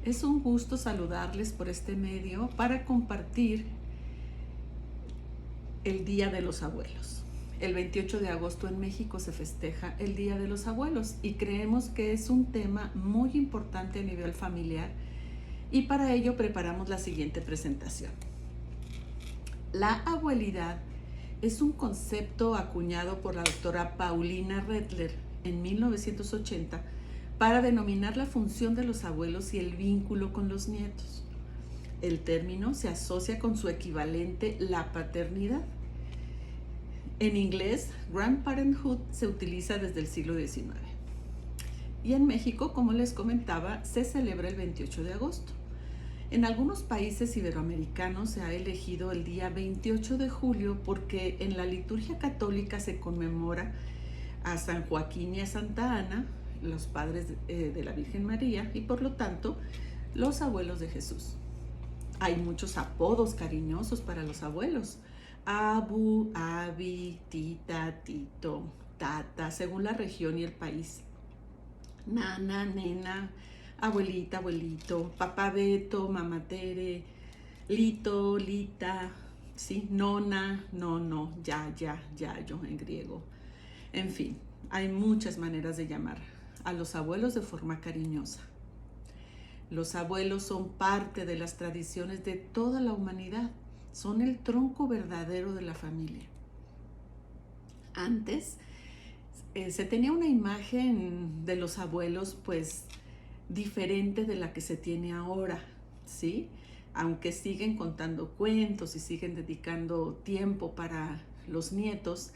Es un gusto saludarles por este medio para compartir el Día de los Abuelos. El 28 de agosto en México se festeja el Día de los Abuelos y creemos que es un tema muy importante a nivel familiar y para ello preparamos la siguiente presentación. La abuelidad es un concepto acuñado por la doctora Paulina Redler en 1980 para denominar la función de los abuelos y el vínculo con los nietos. El término se asocia con su equivalente, la paternidad. En inglés, grandparenthood se utiliza desde el siglo XIX. Y en México, como les comentaba, se celebra el 28 de agosto. En algunos países iberoamericanos se ha elegido el día 28 de julio porque en la liturgia católica se conmemora a San Joaquín y a Santa Ana, los padres de la Virgen María, y por lo tanto, los abuelos de Jesús. Hay muchos apodos cariñosos para los abuelos: abu, abi, tita, tito, tata, según la región y el país. Nana, nena, abuelita, abuelito, papá Beto, mamá Tere, lito, lita, ¿sí? Nona, nono, yayo en griego. En fin, hay muchas maneras de llamar a los abuelos de forma cariñosa. Los abuelos son parte de las tradiciones de toda la humanidad, son el tronco verdadero de la familia. Antes se tenía una imagen de los abuelos pues diferente de la que se tiene ahora, ¿sí? Aunque siguen contando cuentos y siguen dedicando tiempo para los nietos,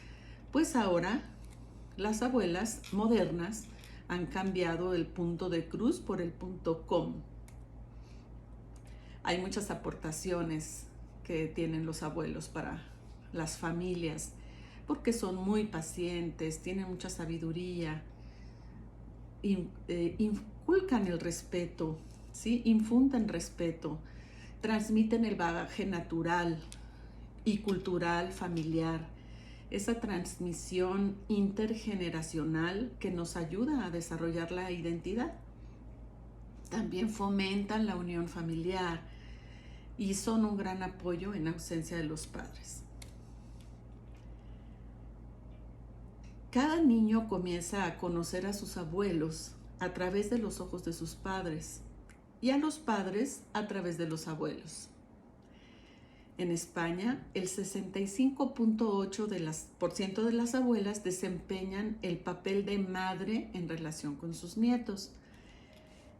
pues ahora las abuelas modernas han cambiado el punto de cruz por el punto com. Hay muchas aportaciones que tienen los abuelos para las familias, porque son muy pacientes, tienen mucha sabiduría, inculcan el respeto, ¿sí? Infunden respeto, transmiten el bagaje natural y cultural familiar, esa transmisión intergeneracional que nos ayuda a desarrollar la identidad. También fomentan la unión familiar y son un gran apoyo en ausencia de los padres. Cada niño comienza a conocer a sus abuelos a través de los ojos de sus padres y a los padres a través de los abuelos. En España, el 65.8% de las abuelas desempeñan el papel de madre en relación con sus nietos.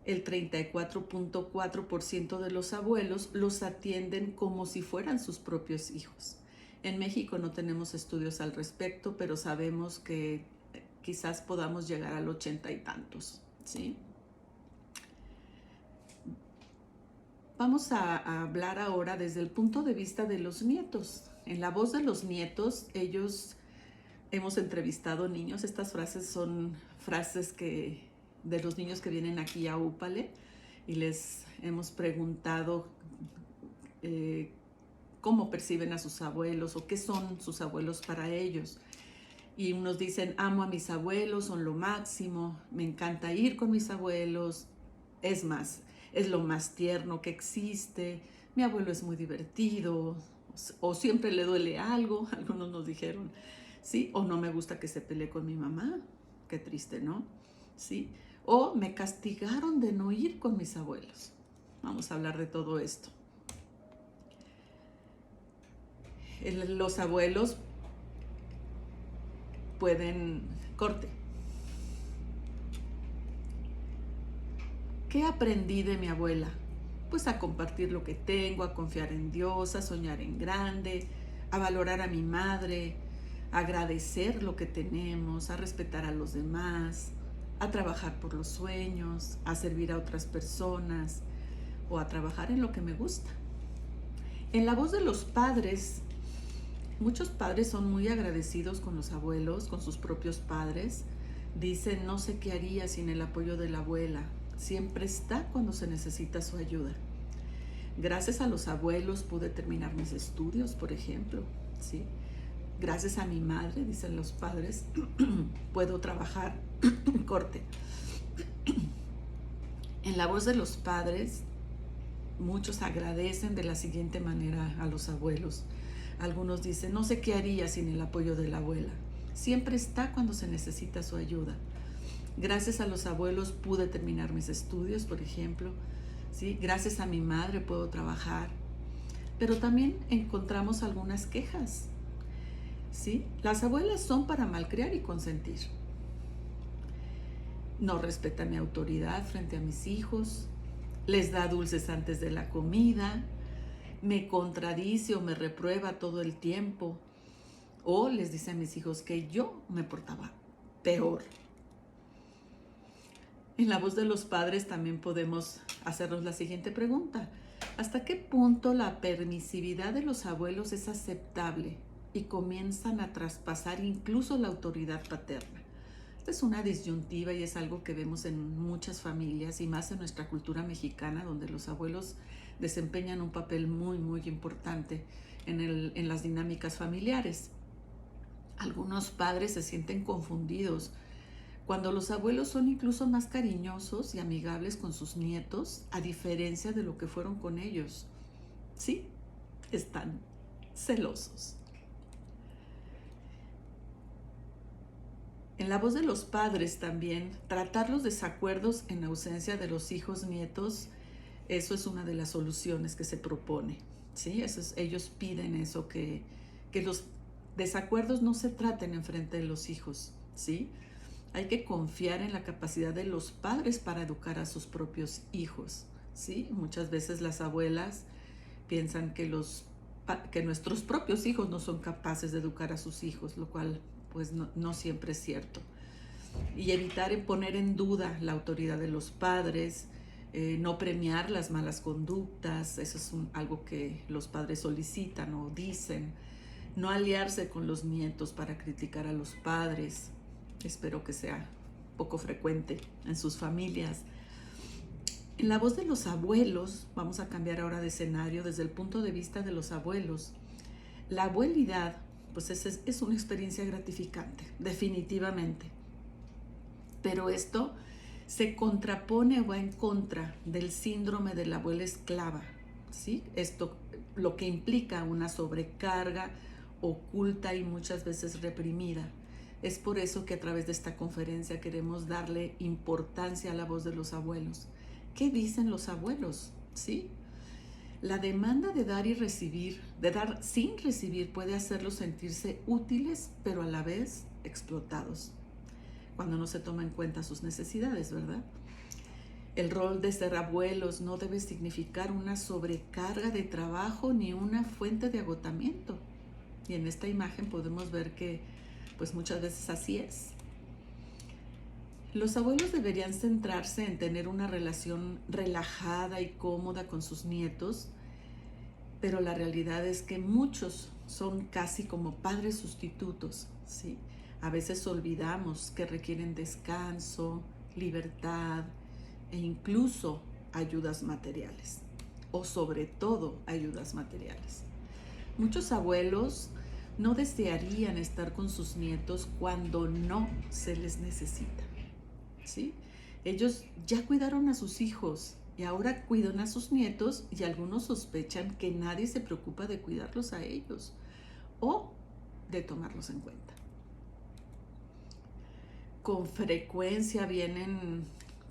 El 34.4% de los abuelos los atienden como si fueran sus propios hijos. En México no tenemos estudios al respecto, pero sabemos que quizás podamos llegar al 80 y tantos, ¿sí? Vamos a hablar ahora desde el punto de vista de los nietos. En la voz de los nietos, hemos entrevistado niños. Estas frases son frases de los niños que vienen aquí a Úpale y les hemos preguntado cómo perciben a sus abuelos o qué son sus abuelos para ellos. Y unos dicen: amo a mis abuelos, son lo máximo, me encanta ir con mis abuelos, es más, es lo más tierno que existe, mi abuelo es muy divertido, o siempre le duele algo, algunos nos dijeron, ¿sí? O no me gusta que se pelee con mi mamá, qué triste, ¿no? ¿Sí? O me castigaron de no ir con mis abuelos. Vamos a hablar de todo esto. Los abuelos pueden... Corte. ¿Qué aprendí de mi abuela? Pues a compartir lo que tengo, a confiar en Dios, a soñar en grande, a valorar a mi madre, a agradecer lo que tenemos, a respetar a los demás, a trabajar por los sueños, a servir a otras personas o a trabajar en lo que me gusta. En la voz de los padres, muchos padres son muy agradecidos con los abuelos, con sus propios padres. Dicen: no sé qué haría sin el apoyo de la abuela. Siempre está cuando se necesita su ayuda. Gracias a los abuelos pude terminar mis estudios, por ejemplo, ¿sí? Gracias a mi madre, dicen los padres, puedo trabajar. Corte. En la voz de los padres, muchos agradecen de la siguiente manera a los abuelos. Algunos dicen, no sé qué haría sin el apoyo de la abuela. Siempre está cuando se necesita su ayuda. Gracias a los abuelos pude terminar mis estudios, por ejemplo. ¿Sí? Gracias a mi madre puedo trabajar. Pero también encontramos algunas quejas. ¿Sí? Las abuelas son para malcriar y consentir. No respeta mi autoridad frente a mis hijos. Les da dulces antes de la comida. Me contradice o me reprueba todo el tiempo. O les dice a mis hijos que yo me portaba peor. En la voz de los padres también podemos hacernos la siguiente pregunta. ¿Hasta qué punto la permisividad de los abuelos es aceptable y comienzan a traspasar incluso la autoridad paterna? Esta es una disyuntiva y es algo que vemos en muchas familias y más en nuestra cultura mexicana, donde los abuelos desempeñan un papel muy, muy importante en las dinámicas familiares. Algunos padres se sienten confundidos cuando los abuelos son incluso más cariñosos y amigables con sus nietos, a diferencia de lo que fueron con ellos. Sí, están celosos. En la voz de los padres también, tratar los desacuerdos en ausencia de los hijos nietos, eso es una de las soluciones que se propone. ¿Sí? Ellos piden eso, que los desacuerdos no se traten en frente de los hijos. ¿Sí? Hay que confiar en la capacidad de los padres para educar a sus propios hijos. ¿Sí? Muchas veces las abuelas piensan que nuestros propios hijos no son capaces de educar a sus hijos, lo cual pues no siempre es cierto. Y evitar poner en duda la autoridad de los padres, no premiar las malas conductas, eso es algo que los padres solicitan o dicen. No aliarse con los nietos para criticar a los padres. Espero que sea poco frecuente en sus familias. En la voz de los abuelos, vamos a cambiar ahora de escenario desde el punto de vista de los abuelos. La abuelidad, pues es una experiencia gratificante, definitivamente. Pero esto se contrapone o va en contra del síndrome de la abuela esclava, ¿sí? Esto lo que implica una sobrecarga oculta y muchas veces reprimida. Es por eso que a través de esta conferencia queremos darle importancia a la voz de los abuelos. ¿Qué dicen los abuelos? ¿Sí? La demanda de dar y recibir, de dar sin recibir, puede hacerlos sentirse útiles, pero a la vez explotados, cuando no se toma en cuenta sus necesidades, ¿verdad? El rol de ser abuelos no debe significar una sobrecarga de trabajo ni una fuente de agotamiento. Y en esta imagen podemos ver que pues muchas veces así es. Los abuelos deberían centrarse en tener una relación relajada y cómoda con sus nietos, pero la realidad es que muchos son casi como padres sustitutos, ¿sí? A veces olvidamos que requieren descanso, libertad e incluso ayudas materiales, o sobre todo ayudas materiales. Muchos abuelos no desearían estar con sus nietos cuando no se les necesita, ¿sí? Ellos ya cuidaron a sus hijos y ahora cuidan a sus nietos y algunos sospechan que nadie se preocupa de cuidarlos a ellos o de tomarlos en cuenta. Con frecuencia vienen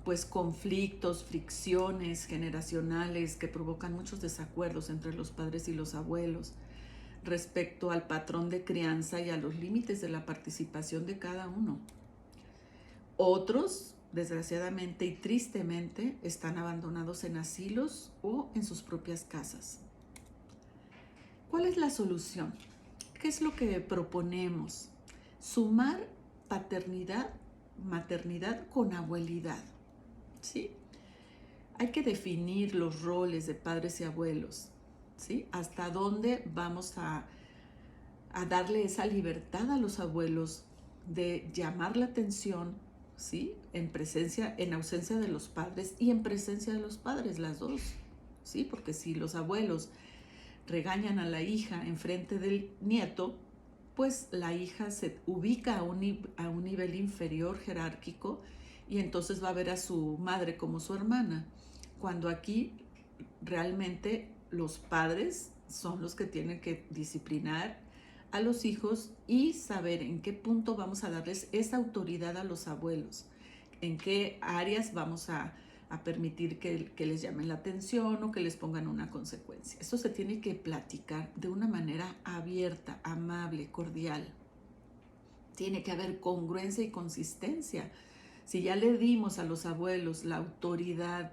pues conflictos, fricciones generacionales que provocan muchos desacuerdos entre los padres y los abuelos respecto al patrón de crianza y a los límites de la participación de cada uno. Otros, desgraciadamente y tristemente, están abandonados en asilos o en sus propias casas. ¿Cuál es la solución? ¿Qué es lo que proponemos? Sumar paternidad, maternidad con abuelidad, ¿sí? Hay que definir los roles de padres y abuelos, ¿sí? Hasta dónde vamos a darle esa libertad a los abuelos de llamar la atención, ¿sí? En ausencia de los padres y en presencia de los padres, las dos, ¿sí? Porque si los abuelos regañan a la hija en frente del nieto, pues la hija se ubica a un nivel inferior jerárquico y entonces va a ver a su madre como su hermana, cuando aquí realmente los padres son los que tienen que disciplinar a los hijos y saber en qué punto vamos a darles esa autoridad a los abuelos, en qué áreas vamos a permitir que les llamen la atención o que les pongan una consecuencia. Eso se tiene que platicar de una manera abierta, amable, cordial. Tiene que haber congruencia y consistencia. Si ya le dimos a los abuelos la autoridad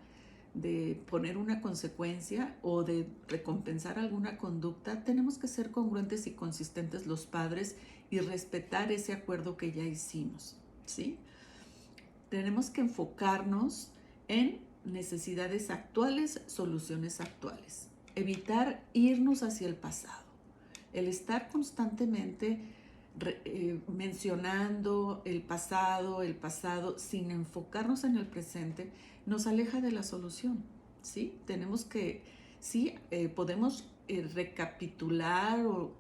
de poner una consecuencia o de recompensar alguna conducta, tenemos que ser congruentes y consistentes los padres y respetar ese acuerdo que ya hicimos, ¿sí? Tenemos que enfocarnos en necesidades actuales, soluciones actuales. Evitar irnos hacia el pasado. El estar constantemente mencionando el pasado, sin enfocarnos en el presente, nos aleja de la solución, ¿sí? Tenemos que, sí, podemos recapitular o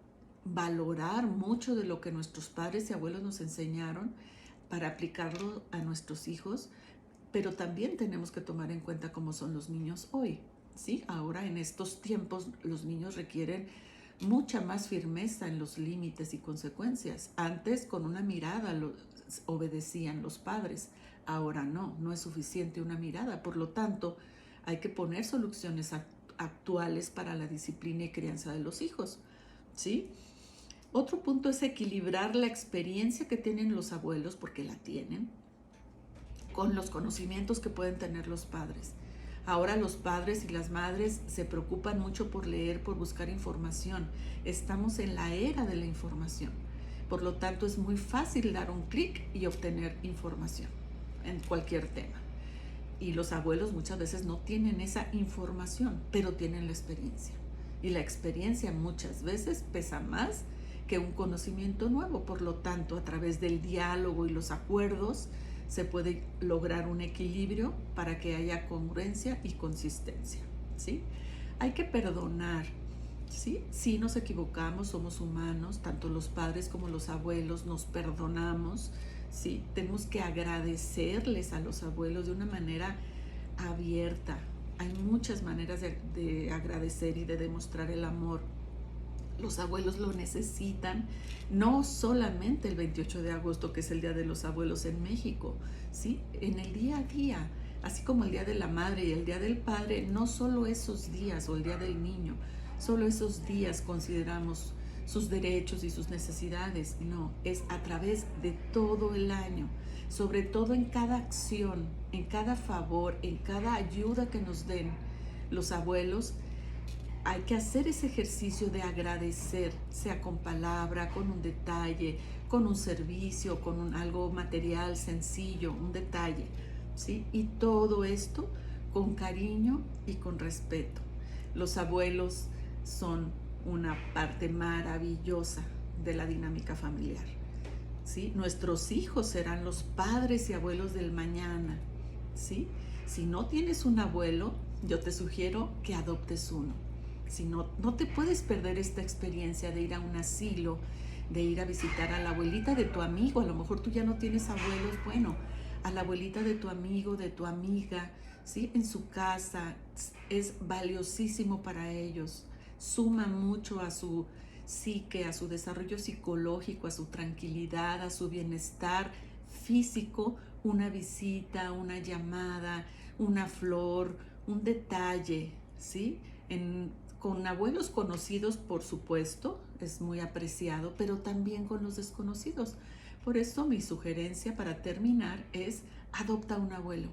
valorar mucho de lo que nuestros padres y abuelos nos enseñaron para aplicarlo a nuestros hijos, pero también tenemos que tomar en cuenta cómo son los niños hoy, ¿sí? Ahora en estos tiempos los niños requieren mucha más firmeza en los límites y consecuencias. Antes con una mirada obedecían los padres, ahora no es suficiente una mirada, por lo tanto hay que poner soluciones actuales para la disciplina y crianza de los hijos, ¿sí? Otro punto es equilibrar la experiencia que tienen los abuelos, porque la tienen, con los conocimientos que pueden tener los padres. Ahora los padres y las madres se preocupan mucho por leer, por buscar información. Estamos en la era de la información. Por lo tanto, es muy fácil dar un clic y obtener información en cualquier tema. Y los abuelos muchas veces no tienen esa información, pero tienen la experiencia. Y la experiencia muchas veces pesa más que un conocimiento nuevo. Por lo tanto, a través del diálogo y los acuerdos, se puede lograr un equilibrio para que haya congruencia y consistencia, ¿sí? Hay que perdonar, ¿sí? Si nos equivocamos, somos humanos, tanto los padres como los abuelos nos perdonamos, ¿sí? Tenemos que agradecerles a los abuelos de una manera abierta. Hay muchas maneras de agradecer y de demostrar el amor. Los abuelos lo necesitan, no solamente el 28 de agosto, que es el Día de los Abuelos en México, ¿sí? En el día a día, así como el Día de la Madre y el Día del Padre, no solo esos días o el Día del Niño, solo esos días consideramos sus derechos y sus necesidades, no, es a través de todo el año, sobre todo en cada acción, en cada favor, en cada ayuda que nos den los abuelos. Hay que hacer ese ejercicio de agradecer, sea con palabra, con un detalle, con un servicio, con algo material sencillo, un detalle, ¿sí? Y todo esto con cariño y con respeto. Los abuelos son una parte maravillosa de la dinámica familiar, ¿sí? Nuestros hijos serán los padres y abuelos del mañana, ¿sí? Si no tienes un abuelo, yo te sugiero que adoptes uno. Si no te puedes perder esta experiencia de ir a un asilo, de ir a visitar a la abuelita de tu amigo. A lo mejor tú ya no tienes abuelos, bueno, a la abuelita de tu amigo, de tu amiga, ¿sí? En su casa, es valiosísimo para ellos, suma mucho a su psique, a su desarrollo psicológico, a su tranquilidad, a su bienestar físico. Una visita, una llamada, una flor, un detalle, ¿sí? Con abuelos conocidos, por supuesto, es muy apreciado, pero también con los desconocidos. Por eso mi sugerencia para terminar es: adopta un abuelo.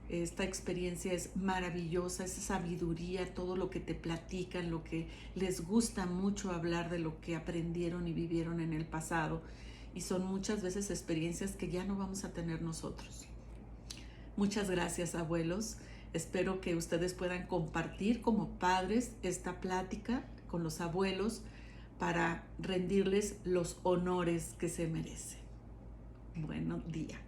Esta experiencia es maravillosa, esa sabiduría, todo lo que te platican, lo que les gusta mucho hablar de lo que aprendieron y vivieron en el pasado. Y son muchas veces experiencias que ya no vamos a tener nosotros. Muchas gracias, abuelos. Espero que ustedes puedan compartir como padres esta plática con los abuelos para rendirles los honores que se merecen. Buen día.